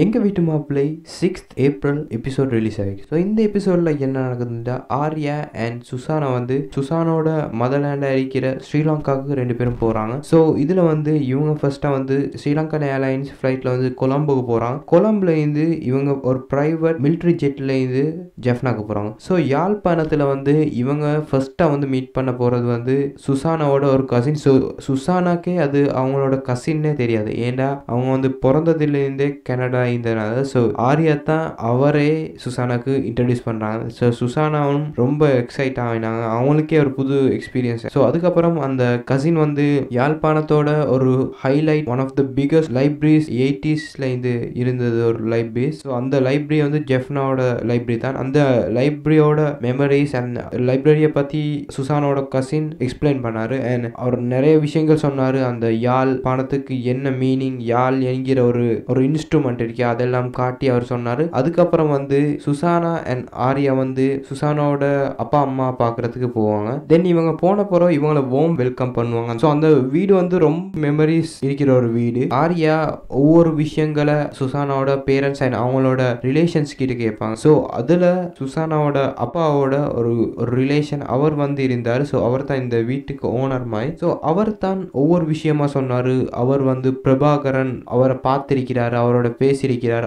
எங்க வீட்டு மாப்பிள்ளை 6th ஏப்ரல் எபிசோட் ரிலீஸ் ஆயிருக்கு. ஸோ இந்த எபிசோட்ல என்ன நடக்குதுன்னா, ஆர்யா அண்ட் சுசானா வந்து சுசானோட மதர்லேண்டா இருக்கிற ஸ்ரீலங்காவுக்கு 2 பேரும் போறாங்க. ஸோ இதுல வந்து இவங்க ஃபர்ஸ்டா வந்து ஸ்ரீலங்கன் ஏர்லைன்ஸ் ஃபிளைட்ல வந்து கொலம்புக்கு போறாங்க. கொலம்புல இருந்து இவங்க ஒரு பிரைவேட் மிலிட்ரி ஜெட்ல இருந்து ஜெஃப்னாக்கு போறாங்க. ஸோ யாழ்ப்பாணத்துல வந்து இவங்க ஃபர்ஸ்டா வந்து மீட் பண்ண போறது வந்து சுசானாவோட ஒரு கசின். ஸோ சுசானாக்கே அது அவங்களோட கசின்னே தெரியாது. ஏண்டா அவங்க வந்து பிறந்ததுலேருந்தே கனடா இருந்தனால. ஸோ ஆர்யா தான் அவரே சுசானாக்கு இன்ட்ரடியூஸ் பண்ணுறாங்க. ஸோ சுசானாவும் ரொம்ப எக்ஸைட் ஆகினாங்க. அவங்களுக்கே ஒரு புது எக்ஸ்பீரியன்ஸ். ஸோ அதுக்கப்புறம் அந்த கசின் வந்து யாழ்ப்பாணத்தோட ஒரு highlight one of the biggest libraries 80sல இருந்து இருந்தது ஒரு லைப்ரரி. ஸோ அந்த லைப்ரரி வந்து ஜெஃப்னாவோட லைப்ரரி தான். அந்த லைப்ரரியோட மெமரிஸ் அண்ட் லைப்ரரியை பற்றி சுசானோட கசின் எக்ஸ்பிளைன் பண்ணாரு. அண்ட் அவர் நிறைய விஷயங்கள் சொன்னார். அந்த யாழ் பாணத்துக்கு என்ன மீனிங், யாழ் என்கிற ஒரு இன்ஸ்ட்ருமெண்ட் இருக்கு, அதெல்லாம் காட்டி அவர் சொன்னார். அதுக்கப்புறம் வந்து சுசானா அண்ட் ஆர்யா வந்து சுசானோட அப்பா அம்மா பார்க்கறதுக்கு போவாங்க. தென் இவங்க போன பிறகு இவங்களை வார்ம் வெல்கம் பண்ணுவாங்க. ஸோ அந்த வீடு வந்து ரொம்ப மெமரிஸ் இருக்கிற ஒரு வீடு. ஆர்யா ஒவ்வொரு விஷயங்களை சுசானாவோட பேரண்ட்ஸ் அண்ட் அவங்களோட ரிலேஷன்ஸ் கிட்ட கேட்பாங்க. ஸோ அதில் சுசானாவோட அப்பாவோட ஒரு ரிலேஷன் அவர் வந்து இருந்தார். ஸோ அவர் தான் இந்த வீட்டுக்கு ஓனர் மாதிரி. ஸோ அவர் தான் ஒவ்வொரு விஷயமா சொன்னார். அவர் வந்து பிரபாகரன் அவரை பார்த்திருக்கிறார், அவரோட பேசியிருக்கிறார்,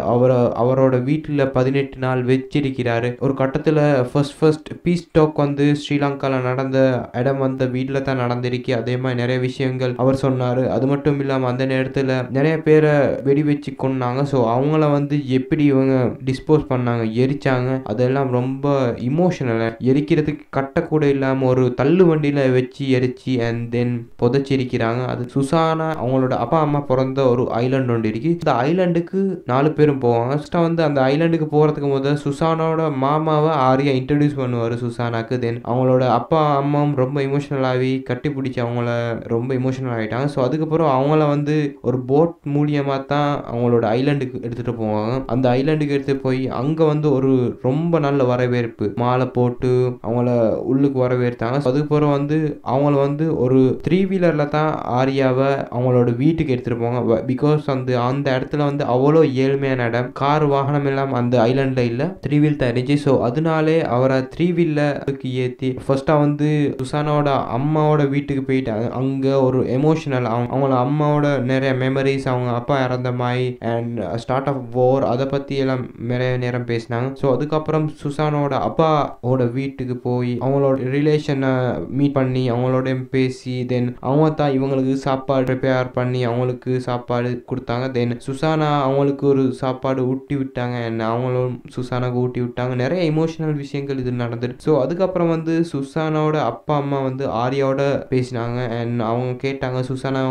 அவரோட வீட்டில் 18 நாள் வச்சிருக்கிறாரு. ஒரு கட்டத்தில் ஃபர்ஸ்ட் பீஸ் டாக் வந்து ஸ்ரீலங்காவில் நடந்த இடம் வந்து வீட்டில் தான் நடந்திருக்கு. அதே மாதிரி நிறைய விஷயங்கள் அவர் சொன்னார். அது மட்டும் இல்லாமல் அந்த நேரத்தில் நிறைய பேரை வெடி வச்சு கொண்டாங்க. ஸோ அவங்கள வந்து எப்படி இவங்க டிஸ்போஸ் பண்ணாங்க, எரிச்சாங்க, அதெல்லாம் ரொம்ப இமோஷனலாக எரிக்கிறதுக்கு கட்டக்கூட இல்லாமல் ஒரு தள்ளு வண்டியில் வச்சு எரிச்சு அண்ட் தென் புதைச்சிருக்கிறாங்க. அது சுசானா அவங்களோட அப்பா அம்மா பிறந்த ஒரு ஐலாண்ட் ஒன்று இருக்கு. இந்த ஐலாண்டுக்கு 4 பேரும் போவாங்க. ஃபர்ஸ்ட்டாக வந்து அந்த ஐலாண்டுக்கு போகிறதுக்கு முதல் சுசானோட மாமாவை ஆர்யா இன்ட்ரடியூஸ் பண்ணுவார் சுசானாக்கு. தென் அவங்களோட அப்பா அம்மாவும் ரொம்ப இமோஷனலாகி கட்டி பிடிச்சி அவங்கள ரொம்ப இமோஷனல் ஆகிட்டாங்க. ஸோ அதுக்கப்புறம் அவங்கள வந்து ஒரு போட் மூலியமாக தான் அவங்களோட ஐலாண்டுக்கு எடுத்துகிட்டு போவாங்க. அந்த ஐலாண்டுக்கு எடுத்துகிட்டு போய் அங்கே வந்து ஒரு ரொம்ப நல்ல வரவேற்பு மாலை போட்டு அவங்கள உள்ளுக்கு வரவேற்றாங்க. அதுக்கப்புறம் வந்து அவங்கள வந்து ஒரு 3 வீலரில் தான் ஆர்யாவை அவங்களோட வீட்டுக்கு எடுத்துகிட்டு போவாங்க. பிகாஸ் அந்த இடத்துல வந்து அவ்வளோ ஏழ்மையான இடம், கார் வாகனம் எல்லாம் அந்த ஐலாண்டில் இல்லை, 3 வீல் தான் இருந்துச்சு. ஸோ அதனாலே அவரை 3 வீலுக்கு ஏற்றி ஃபர்ஸ்ட்டாக வந்து சுசானாவோட அம்மாவோட வீட்டுக்கு போயிட்டு அங்கே ஒரு எமோஷனல் அவங்கள அம்மாவோட நிறைய மெமரிஸ், அவங்க அப்பா இறந்த மாதிரி அண்ட் ஸ்டார்ட் ஆஃப் வார் அதை பற்றி எல்லாம் நிறைய நேரம் பேசினாங்க. ஸோ அதுக்கப்புறம் சுசானோட அப்பாவோட வீட்டுக்கு போய் அவங்களோட ரிலேஷனை மீட் பண்ணி அவங்களோட பேசி தென் அவங்க தான் இவங்களுக்கு சாப்பாடு ப்ரிப்பேர் பண்ணி அவங்களுக்கு சாப்பாடு கொடுத்தாங்க. தென் சுசானா அவங்களுக்கு ஒரு சாப்பாடு ஊட்டி விட்டாங்க அண்ட் அவங்களும் சுசானாக்கு ஊட்டி விட்டாங்க. நிறைய இமோஷனல் விஷயங்கள் இது நடந்தது. ஸோ அதுக்கப்புறம் வந்து சுசானாவோட அப்பா அம்மா வந்து ஆர்யாவோட பேசினாங்க அண்ட் அவங்க கேட்டாங்க சுசானா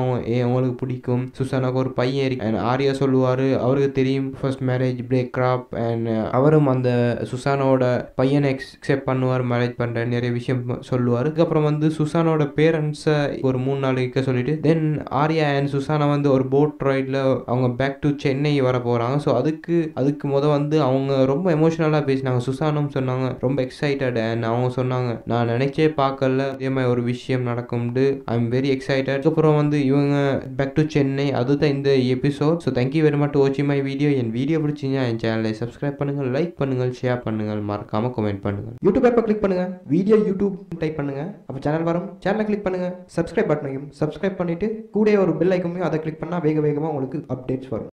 அவங்களுக்கு பிடிக்கும், சுசானாவுக்கு ஒரு பையன் இருக்கு அண்ட் ஆர்யா சொல்லுவார் அவருக்கு தெரியும் first marriage break up and அவரும் அந்த சுசானாவோட பையனை எக்ஸெப்ட் பண்ணுவார், மேரேஜ் பண்ணுற நிறைய விஷயம் சொல்லுவார். அதுக்கப்புறம் வந்து சுசானோட பேரண்ட்ஸை ஒரு 3 நாள் இருக்க சொல்லிட்டு தென் ஆர்யா அண்ட் சுசானா வந்து ஒரு போட் ரைடில் அவங்க பேக் டு சென்னை வர போகிறாங்க. ஸோ அதுக்கு வந்து அவங்க ரொம்ப எமோஷனலாக பேசினாங்க. சுசானும் சொன்னாங்க ரொம்ப எக்ஸைட்டட் அண்ட் அவங்க சொன்னாங்க நான் நினைச்சே பார்க்கல இதே மாதிரி ஒரு விஷயம் நடக்கும்ட்டு, ஐ எம் வெரி எக்ஸைட்டட். அதுக்கப்புறம் வந்து இவங்க பேக் டு சென்னை, அதுதான் இந்த episode. So thank you very much வாட்சிங் மை வீடியோ. என் வீடியோ பிடிச்சிங்க என் சேனலை சப்ஸ்கிரைப் பண்ணுங்கள், லைக் பண்ணுங்கள், ஷேர் பண்ணுங்கள், மறக்காமல் கமெண்ட் பண்ணுங்கள். யூடியூப் ஆப்பை கிளிக் பண்ணுங்கள், வீடியோ யூடியூப் டைப் பண்ணுங்கள், அப்போ சேனல் வரும். சேனலை கிளிக் பண்ணுங்கள், சப்ஸ்கிரைப் பட்டனையும் சப்ஸ்கிரைப் பண்ணிவிட்டு கூட ஒரு பெல் ஐக்கனையும் அதை கிளிக் பண்ணால் வேகமாக உங்களுக்கு அப்டேட்ஸ் வரும்.